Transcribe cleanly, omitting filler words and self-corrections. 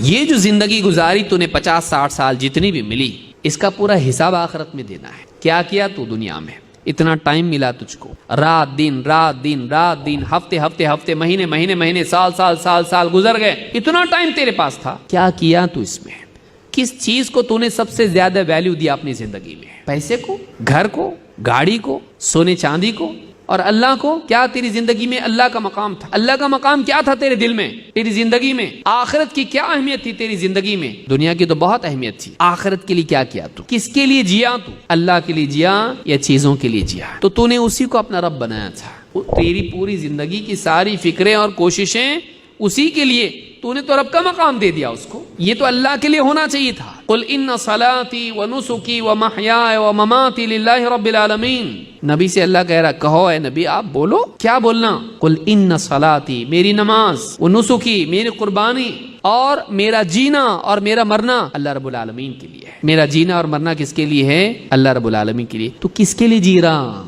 یہ جو زندگی گزاری تو نے 50-60 سال جتنی بھی ملی، اس کا پورا حساب آخرت میں دینا ہے۔ کیا کیا تو دنیا میں؟ اتنا ٹائم ملا تجھ کو، رات دن رات دن رات دن، ہفتے ہفتے ہفتے، مہینے مہینے مہینے، سال سال سال سال گزر گئے، اتنا ٹائم تیرے پاس تھا، کیا کیا تو اس میں؟ کس چیز کو تو نے سب سے زیادہ ویلیو دیا اپنی زندگی میں؟ پیسے کو، گھر کو، گاڑی کو، سونے چاندی کو، اور اللہ کو؟ کیا تیری زندگی میں اللہ کا مقام تھا؟ اللہ کا مقام کیا تھا تیرے دل میں، تیری زندگی میں؟ آخرت کی کیا اہمیت تھی تیری زندگی میں؟ دنیا کی تو بہت اہمیت تھی، آخرت کے لیے کیا کیا تو؟ کس کے لیے جیا تو؟ اللہ کے لیے جیا یا چیزوں کے لیے جیا؟ تو نے اسی کو اپنا رب بنایا تھا، تیری پوری زندگی کی ساری فکریں اور کوششیں اسی کے لیے، تو نے تو رب کا مقام دے دیا اس کو، یہ تو اللہ کے لیے ہونا چاہیے تھا۔ قل ان صلاتی ونسکی ومحیاي ومماتی للہ رب العالمین، نبی سے اللہ کہہ رہا، کہو اے نبی آپ بولو، کیا بولنا؟ قل ان صلاتی، میری نماز، ونسکی، میری قربانی، اور میرا جینا اور میرا مرنا اللہ رب العالمین کے لیے ہے۔ میرا جینا اور مرنا کس کے لیے ہے؟ اللہ رب العالمین کے لیے۔ تو کس کے لیے جی رہا؟